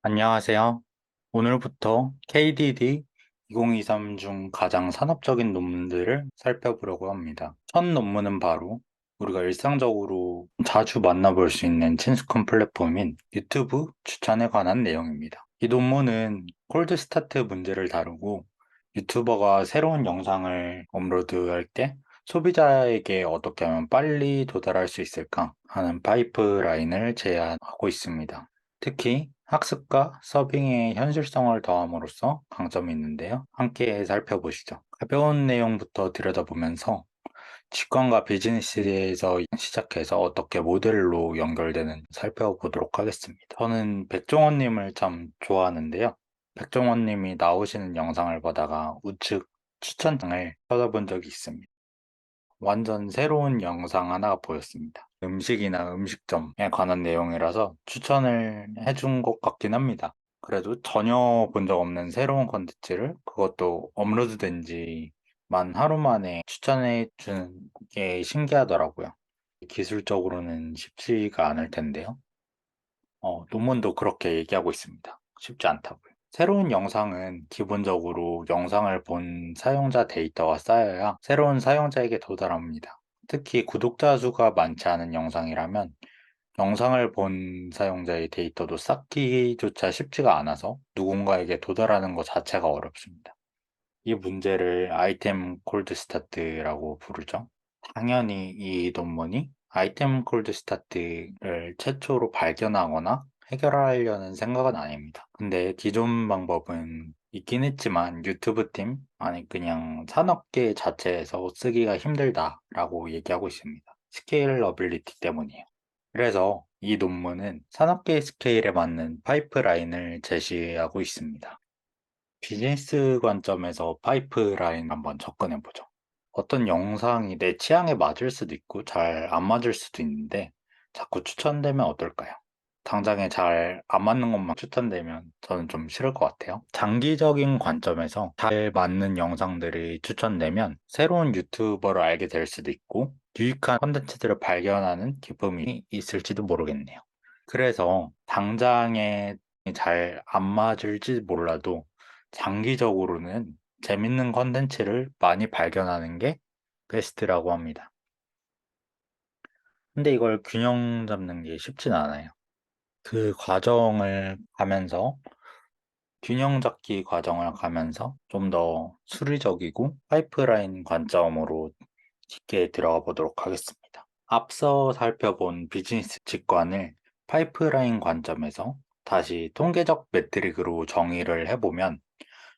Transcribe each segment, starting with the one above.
안녕하세요. 오늘부터 KDD 2023 중 가장 산업적인 논문들을 살펴보려고 합니다. 첫 논문은 바로 우리가 일상적으로 자주 만나볼 수 있는 친숙한 플랫폼인 유튜브 추천에 관한 내용입니다. 이 논문은 콜드 스타트 문제를 다루고 유튜버가 새로운 영상을 업로드할 때 소비자에게 어떻게 하면 빨리 도달할 수 있을까 하는 파이프라인을 제안하고 있습니다. 특히 학습과 서빙의 현실성을 더함으로써 강점이 있는데요. 함께 살펴보시죠. 가벼운 내용부터 들여다보면서 직관과 비즈니스에서 시작해서 어떻게 모델로 연결되는 살펴보도록 하겠습니다. 저는 백종원님을 참 좋아하는데요. 백종원님이 나오시는 영상을 보다가 우측 추천창을 찾아본 적이 있습니다. 완전 새로운 영상 하나가 보였습니다. 음식이나 음식점에 관한 내용이라서 추천을 해준 것 같긴 합니다. 그래도 전혀 본 적 없는 새로운 컨텐츠를 그것도 업로드된 지만 하루 만에 추천해 주는 게 신기하더라고요. 기술적으로는 쉽지가 않을 텐데요. 논문도 그렇게 얘기하고 있습니다. 쉽지 않다고요. 새로운 영상은 기본적으로 영상을 본 사용자 데이터가 쌓여야 새로운 사용자에게 도달합니다. 특히 구독자 수가 많지 않은 영상이라면 영상을 본 사용자의 데이터도 쌓기조차 쉽지가 않아서 누군가에게 도달하는 것 자체가 어렵습니다. 이 문제를 아이템 콜드 스타트라고 부르죠. 당연히 이 논문이 아이템 콜드 스타트를 최초로 발견하거나 해결하려는 생각은 아닙니다. 근데 기존 방법은 있긴 했지만 유튜브 팀, 아니 그냥 산업계 자체에서 쓰기가 힘들다라고 얘기하고 있습니다. 스케일러빌리티 때문이에요. 그래서 이 논문은 산업계 스케일에 맞는 파이프라인을 제시하고 있습니다. 비즈니스 관점에서 파이프라인 한번 접근해 보죠. 어떤 영상이 내 취향에 맞을 수도 있고 잘 안 맞을 수도 있는데 자꾸 추천되면 어떨까요? 당장에 잘 안 맞는 것만 추천되면 저는 좀 싫을 것 같아요. 장기적인 관점에서 잘 맞는 영상들이 추천되면 새로운 유튜버를 알게 될 수도 있고 유익한 콘텐츠들을 발견하는 기쁨이 있을지도 모르겠네요. 그래서 당장에 잘 안 맞을지 몰라도 장기적으로는 재밌는 컨텐츠를 많이 발견하는 게 베스트라고 합니다. 근데 이걸 균형 잡는 게 쉽진 않아요. 그 과정을 가면서 균형 잡기 과정을 가면서 좀 더 수리적이고 파이프라인 관점으로 깊게 들어가 보도록 하겠습니다. 앞서 살펴본 비즈니스 직관을 파이프라인 관점에서 다시 통계적 매트릭으로 정의를 해보면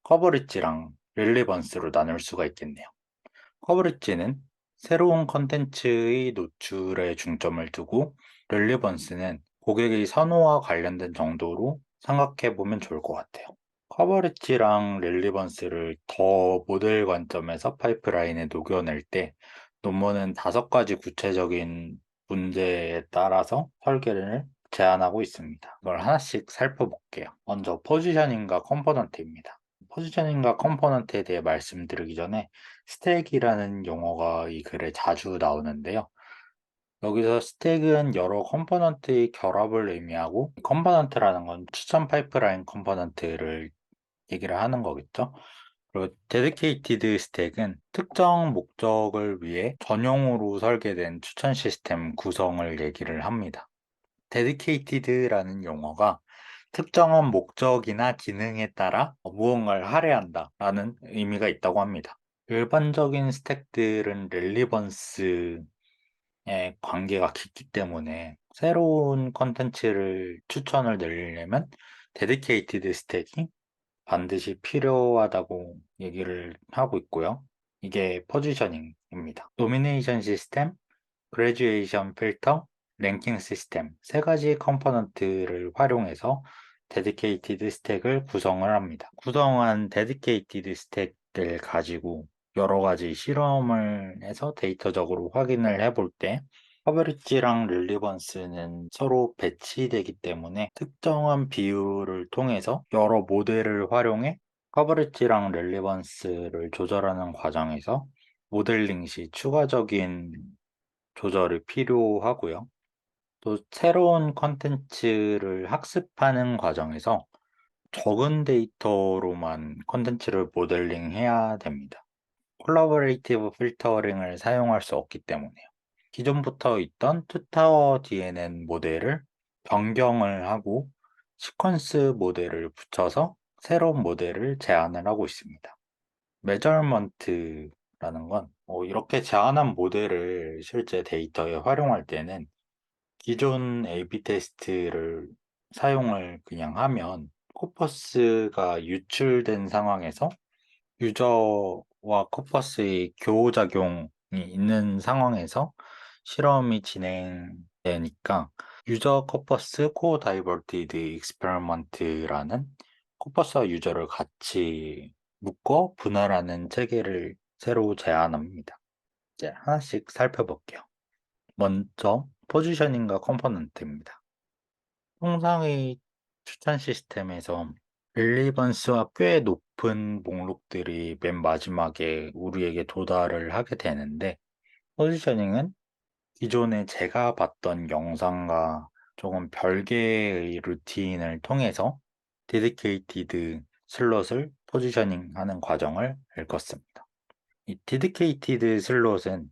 커버리지랑 릴리번스로 나눌 수가 있겠네요. 커버리지는 새로운 컨텐츠의 노출에 중점을 두고 릴리번스는 고객의 선호와 관련된 정도로 생각해 보면 좋을 것 같아요. 커버리지랑 릴리번스를 더 모델 관점에서 파이프라인에 녹여낼 때 논문은 5가지 구체적인 문제에 따라서 설계를 제안하고 있습니다. 이걸 하나씩 살펴볼게요. 먼저 포지셔닝과 컴포넌트입니다. 포지셔닝과 컴포넌트에 대해 말씀드리기 전에 스택이라는 용어가 이 글에 자주 나오는데요. 여기서 스택은 여러 컴포넌트의 결합을 의미하고 컴포넌트라는 건 추천 파이프라인 컴포넌트를 얘기를 하는 거겠죠. 그리고 데디케이티드 스택은 특정 목적을 위해 전용으로 설계된 추천 시스템 구성을 얘기를 합니다. 데디케이티드라는 용어가 특정한 목적이나 기능에 따라 무언가를 할애한다라는 의미가 있다고 합니다. 일반적인 스택들은 relevance 관계가 깊기 때문에 새로운 컨텐츠를 추천을 내리려면 데디케이티드 스택이 반드시 필요하다고 얘기를 하고 있고요. 이게 포지셔닝입니다. 노미네이션 시스템, 그래듀에이션 필터, 랭킹 시스템 3가지 컴포넌트를 활용해서 데디케이티드 스택을 구성을 합니다. 구성한 데디케이티드 스택을 가지고 여러 가지 실험을 해서 데이터적으로 확인을 해볼 때 커버리지랑 릴리번스는 서로 배치되기 때문에 특정한 비율을 통해서 여러 모델을 활용해 커버리지랑 릴리번스를 조절하는 과정에서 모델링 시 추가적인 조절이 필요하고요. 또 새로운 컨텐츠를 학습하는 과정에서 적은 데이터로만 컨텐츠를 모델링 해야 됩니다. 콜라보레이티브 필터링을 사용할 수 없기 때문에요. 기존부터 있던 투타워 DNN 모델을 변경을 하고 시퀀스 모델을 붙여서 새로운 모델을 제안을 하고 있습니다. 메저먼트라는 건 이렇게 제안한 모델을 실제 데이터에 활용할 때는 기존 A/B 테스트를 사용을 그냥 하면 코퍼스가 유출된 상황에서 유저와 코퍼스의 교호작용이 있는 상황에서 실험이 진행되니까 유저 코퍼스 코 다이버티드 익스페리먼트라는 코퍼스와 유저를 같이 묶어 분할하는 체계를 새로 제안합니다. 이제 하나씩 살펴볼게요. 먼저 포지셔닝과 컴포넌트입니다. 통상의 추천 시스템에서 릴리번스와 꽤 높은 목록들이 맨 마지막에 우리에게 도달을 하게 되는데, 포지셔닝은 기존에 제가 봤던 영상과 조금 별개의 루틴을 통해서 디디케이티드 슬롯을 포지셔닝 하는 과정을 읽었습니다. 이 디디케이티드 슬롯은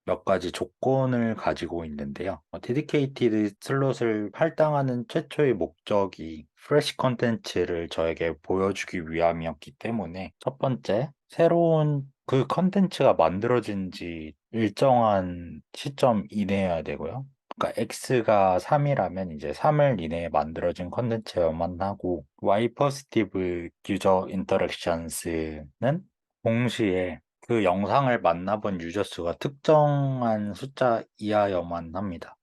몇 가지 조건을 가지고 있는데요. 데디케이티드 슬롯을 할당하는 최초의 목적이 프레시 컨텐츠를 저에게 보여주기 위함이었기 때문에 첫 번째, 새로운 그 컨텐츠가 만들어진 지 일정한 시점 이내여야 되고요. 그러니까 X가 3이라면 이제 3일 이내에 만들어진 컨텐츠여만 하고 Y 포지티브 유저 인터랙션스는 동시에 그 영상을 만나본 유저 수가 특정한 숫자 이하여만 합니다.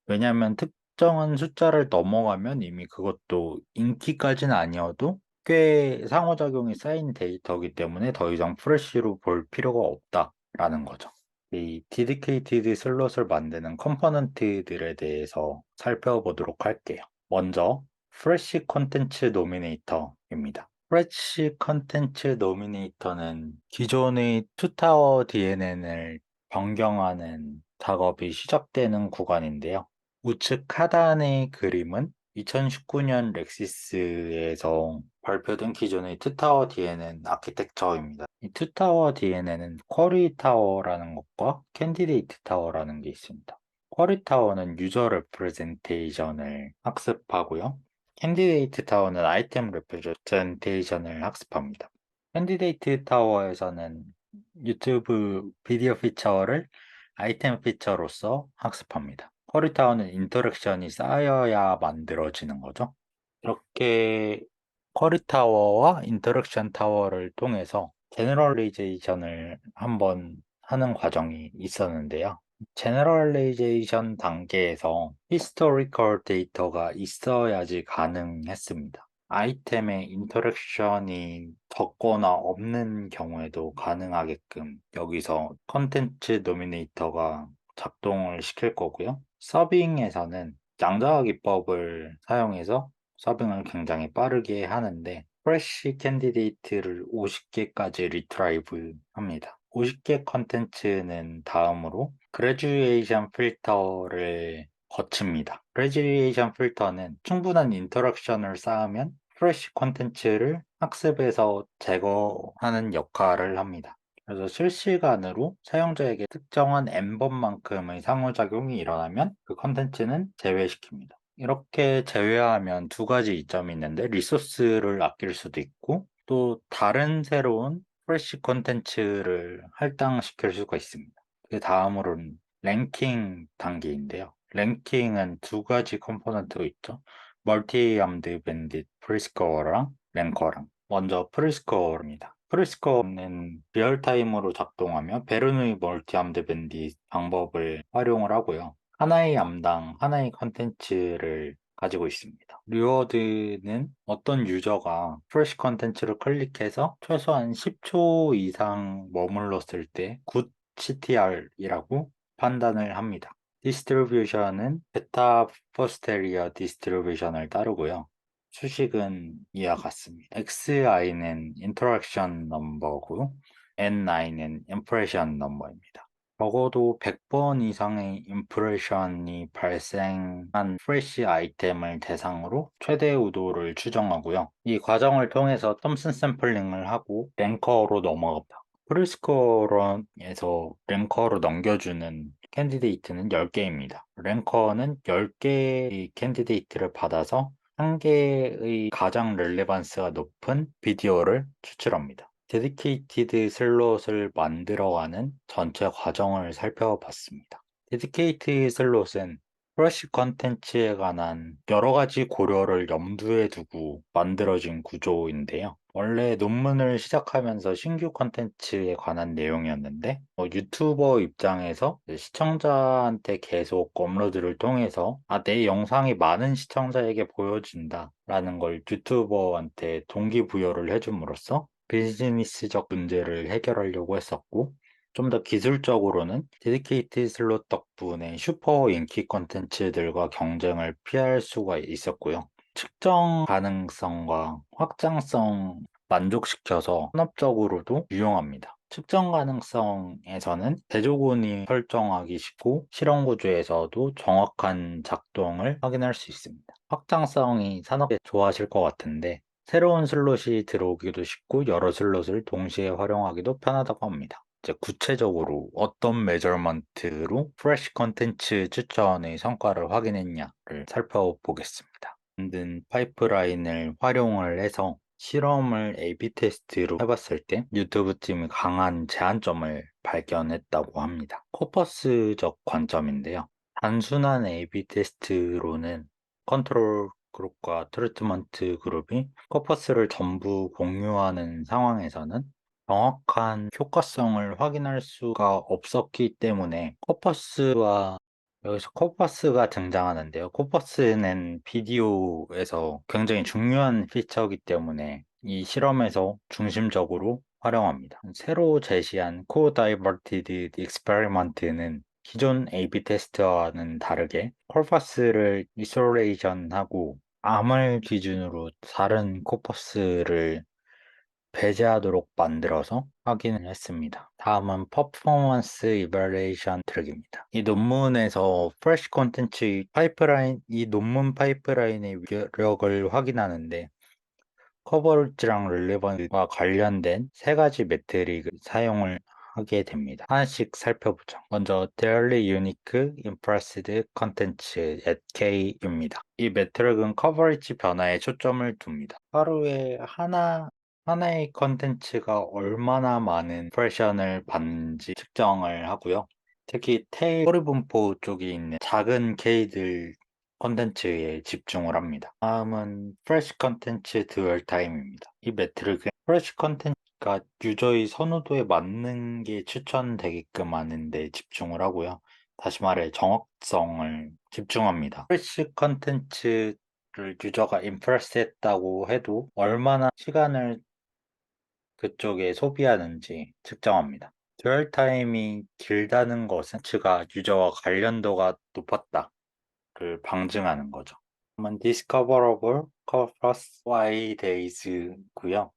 왜냐하면 특정한 숫자를 넘어가면 이미 그것도 인기까지는 아니어도 꽤 상호작용이 쌓인 데이터이기 때문에 더 이상 프레쉬로 볼 필요가 없다라는 거죠. 이 디디케이티드 슬롯을 만드는 컴포넌트들에 대해서 살펴보도록 할게요. 먼저 프레쉬 콘텐츠 노미네이터입니다. 프레쉬 컨텐츠 노미네이터는 기존의 투타워 DNN을 변경하는 작업이 시작되는 구간인데요. 우측 하단의 그림은 2019년 렉시스에서 발표된 기존의 투타워 DNN 아키텍처입니다. 이 투타워 DNN은 쿼리 타워라는 것과 캔디데이트 타워라는 게 있습니다. 쿼리 타워는 유저 레프레젠테이션을 학습하고요. 캔디데이트 타워는 아이템 레프레젠테이션을 학습합니다. 캔디데이트 타워에서는 유튜브 비디오 피처를 아이템 피처로서 학습합니다. 쿼리 타워는 인터랙션이 쌓여야 만들어지는 거죠. 이렇게 쿼리 타워와 인터랙션 타워를 통해서 제너럴리제이션을 한번 하는 과정이 있었는데요. 제너럴리제이션 단계에서 히스토리컬 데이터가 있어야지 가능했습니다. 아이템의 인터랙션이 적거나 없는 경우에도 가능하게끔 여기서 컨텐츠 노미네이터가 작동을 시킬 거고요. 서빙에서는 양자화 기법을 사용해서 서빙을 굉장히 빠르게 하는데 프레쉬 캔디데이트를 50개까지 리트라이브 합니다. 50개 컨텐츠는 다음으로 그래듀에이션 필터를 거칩니다. 그래듀에이션 필터는 충분한 인터랙션을 쌓으면 프레쉬 컨텐츠를 학습에서 제거하는 역할을 합니다. 그래서 실시간으로 사용자에게 특정한 n번만큼의 상호작용이 일어나면 그 컨텐츠는 제외시킵니다. 이렇게 제외하면 두 가지 이점이 있는데 리소스를 아낄 수도 있고 또 다른 새로운 프레쉬 콘텐츠를 할당시킬 수가 있습니다. 그 다음으로는 랭킹 단계인데요. 랭킹은 두 가지 컴포넌트가 있죠. 멀티 암드 밴딧 프리스코어랑 랭커랑. 먼저 프리스코어입니다. 프리스코어는 리얼타임으로 작동하며 베르누이 멀티 암드 밴딧 방법을 활용을 하고요. 하나의 암당 하나의 컨텐츠를 가지고 있습니다. 리워드는 어떤 유저가 프레시 컨텐츠를 클릭해서 최소한 10초 이상 머물렀을 때 굿 CTR이라고 판단을 합니다. 디스트리뷰션은 베타 포스테리어 디스트리뷰션을 따르고요. 수식은 이와 같습니다. XI는 인터랙션 넘버고 NI는 임프레션 넘버입니다. 적어도 100번 이상의 임프레션이 발생한 프레시 아이템을 대상으로 최대 우도를 추정하고요. 이 과정을 통해서 톰슨 샘플링을 하고 랭커로 넘어갑니다. 프리스코런에서 랭커로 넘겨주는 캔디데이트는 10개입니다. 랭커는 10개의 캔디데이트를 받아서 한 개의 가장 렐레반스가 높은 비디오를 추출합니다. 데디케이티드 슬롯을 만들어가는 전체 과정을 살펴봤습니다. 데디케이티드 슬롯은 프레시 컨텐츠에 관한 여러 가지 고려를 염두에 두고 만들어진 구조인데요. 원래 논문을 시작하면서 신규 컨텐츠에 관한 내용이었는데 유튜버 입장에서 시청자한테 계속 업로드를 통해서 내 영상이 많은 시청자에게 보여진다 라는 걸 유튜버한테 동기부여를 해줌으로써 비즈니스적 문제를 해결하려고 했었고 좀 더 기술적으로는 데디케이트 슬롯 덕분에 슈퍼 인기 컨텐츠들과 경쟁을 피할 수가 있었고요. 측정 가능성과 확장성 만족시켜서 산업적으로도 유용합니다. 측정 가능성에서는 대조군이 설정하기 쉽고 실험 구조에서도 정확한 작동을 확인할 수 있습니다. 확장성이 산업에 좋아하실 것 같은데 새로운 슬롯이 들어오기도 쉽고 여러 슬롯을 동시에 활용하기도 편하다고 합니다. 이제 구체적으로 어떤 메저먼트로 프레시 컨텐츠 추천의 성과를 확인했냐를 살펴보겠습니다. 만든 파이프라인을 활용을 해서 실험을 A/B 테스트로 해봤을 때 유튜브 팀이 강한 제한점을 발견했다고 합니다. 코퍼스적 관점인데요. 단순한 A/B 테스트로는 컨트롤 그룹과 트리트먼트 그룹이 코퍼스를 전부 공유하는 상황에서는 정확한 효과성을 확인할 수가 없었기 때문에 여기서 코퍼스가 등장하는데요. 코퍼스는 비디오에서 굉장히 중요한 피처이기 때문에 이 실험에서 중심적으로 활용합니다. 새로 제시한 Co-Diverted Experiment는 기존 A/B 테스트와는 다르게 코퍼스를 이솔레이션하고 암을 기준으로 다른 코퍼스를 배제하도록 만들어서 확인을 했습니다. 다음은 퍼포먼스 이발레이션 트랙입니다. 이 논문에서 프레시 콘텐츠 파이프라인, 이 논문 파이프라인의 위력을 확인하는데 커버리지랑 릴레번스와 관련된 세 가지 매트릭을 사용을 하게 됩니다. 하나씩 살펴보죠. 먼저 Daily Unique Impressed Content at K입니다. 이 매트릭은 커버리지 변화에 초점을 둡니다. 하루에 하나의 컨텐츠가 얼마나 많은 인프레션을 받는지 측정을 하고요. 특히 테일 소리 분포 쪽에 있는 작은 K들 컨텐츠에 집중을 합니다. 다음은 프레시 컨텐츠 듀얼 타임입니다. 이 매트릭은 프레시 컨텐츠가 유저의 선호도에 맞는 게 추천되게끔 하는 데 집중을 하고요. 다시 말해 정확성을 집중합니다. 프레시 컨텐츠를 유저가 임프레스 했다고 해도 얼마나 시간을 그쪽에 소비하는지 측정합니다. 듀얼 타임이 길다는 것은 가 유저와 관련도가 높았다. 를 방증하는 거죠. 그러면 Discoverable Corpus Y Days고요.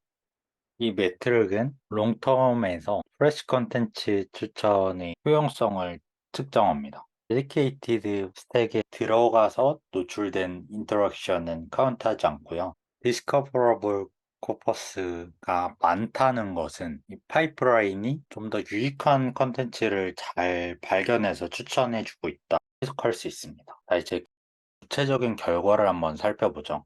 이 매트릭은 롱텀에서 프레시 컨텐츠 추천의 효용성을 측정합니다. 데디케이티드 스택에 들어가서 노출된 인터랙션은 카운트하지 않고요. Discoverable 코퍼스가 많다는 것은 이 파이프라인이 좀 더 유익한 컨텐츠를 잘 발견해서 추천해주고 있다 해석할 수 있습니다. 자, 이제 구체적인 결과를 한번 살펴보죠.